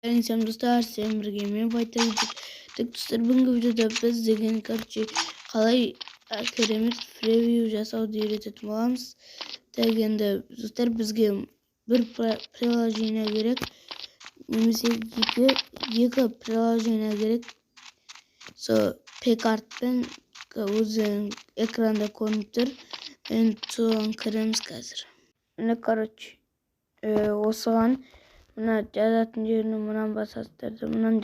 Selam dostlar, sen bir game baytaydık. Dostlar бүгінгі videoda biz деген қалай керемет превью жасауды үйрететін боламыз. Дегенде достар бізге бір приложение керек, немесе екі приложение керек. P-картпен өзің экранда көрініп тұр. Мен соған кіреміз қазір. Міне осыған мына жазатын жеріне мынаны басасыздар, мынаны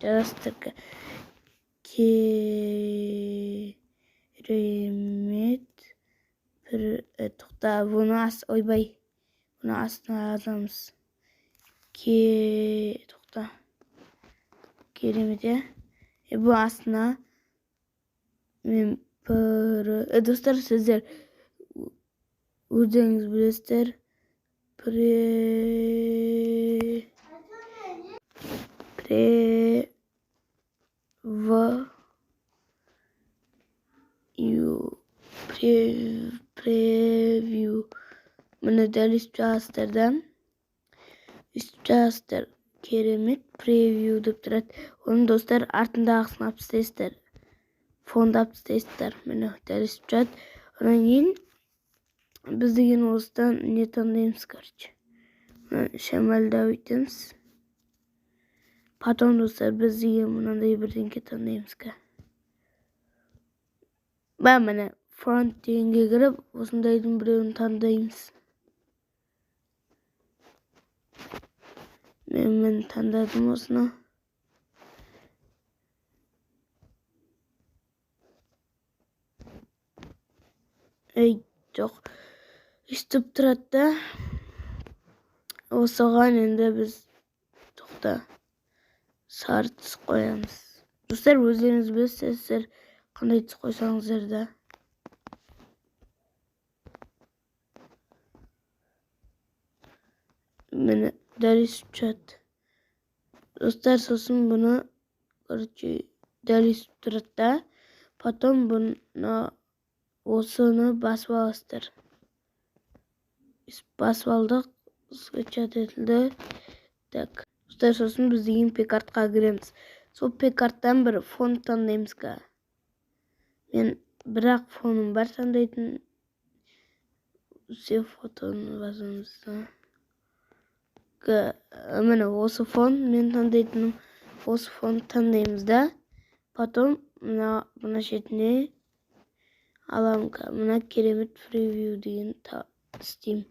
жазасыздар. Керемет тоқта, бұны бұны астына жазамыз. Тоқта, керемет, бұл астына мен достар, сіздер өздеріңіз білесіздер. Preview. Bunu deli üstü керемет preview деп тұрады. Оны достар артындағысын алып тастайсыздар. Фонды алып тастайсыздар. Міне дәл үсті. Одан кейін біз деген осыдан не таңдаймыз, шамалда өйтеміз. Потом достар біз деген мынандай бірдеңке таңдаймыз. Міне фронт дегенге кіріп, осындайдың біреуін таңдаймыз. Мен таңдадым осыны. Жоқ. Үстіп тұрады да. Осыған енді біз тоқта сары түс қоямыз. Достар, өздеріңіз білесіздер қандай түс қойсаңыздар да. Мені дәл үстіп тұрады. Достар, сосын бұны дәл үстіп тұрады да. Потом осыны басып аласыздар. Басып алдық. Скачат етілді. Так. Достар, сосын біз деген P-картқа кіреміз. Сол P-карттан бір фон таңдаймыз. Мен бірақ фоным бар таңдайтын. Все фотоны басамыз. Міне осы фон мен таңдайтыным. Осы фон таңдаймыз да. Потом мына шетіне аламын. Мына керемет превью деген істеймін.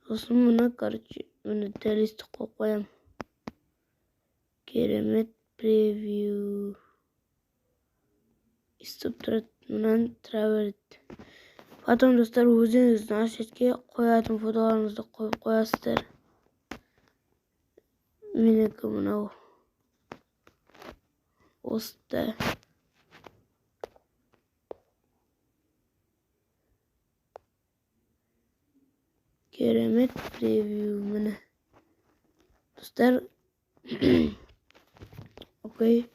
Сосын мұны дәл үсті қойып. Керемет превью. Істіп тұрады. Мұнан тұра береді. Потом достар, өзіңіздің шетке қоятын фотоларыңызды қойып қоясыздар. Менікі мынау. Осыда. Керемет превью міне. Достар, окей.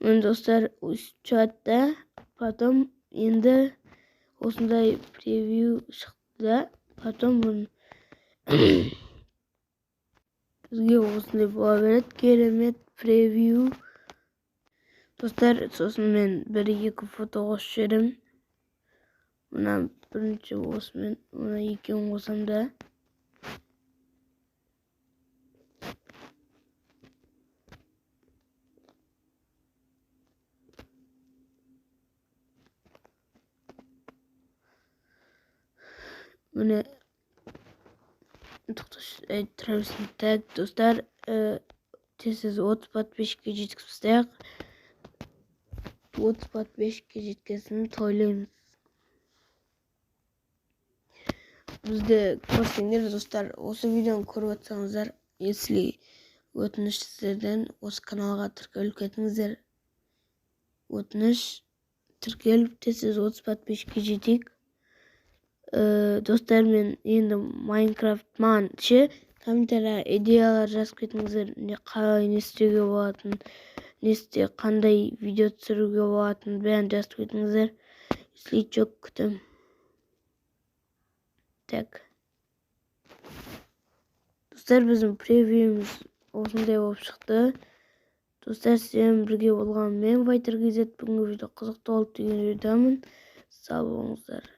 Мен достар үстчатта, потом енді осындай превью шықты да, потом бізге осындай бола береді. Керемет превью. Достар, сосын мен бір-екі фото қосып жіберем. Мына бірінші осымен, мына екеуін қосам да. Mine тұрабысын тәк достар, тесіз 30 подписчикке жеткізсек, 30 подписчикке жеткесін тойлаймыз. Бізді көрсеңдер достар, осы видеоны көріп отсаңыздар, если өтініш сіздерден осы каналға тіркеліп кетіңіздер. Өтініш тіркеліп тесіз 30 подписчикке жетейік. Достар, мен енді Майнкрафт маған комментария идеялар жазып кетіңіздер. Қалай не істеуге болатын, қандай видео түсіруге болатын, бәрін жазып кетіңіздер. Если жоқ, күтім. Так. Dostlar, bizim preview'umuz осындай болып шықты. Достар, сіздермен бірге болған мен Fighter KZ. Бүгінгі видео қызықты болды деген ойдамын. Сау болыңыздар.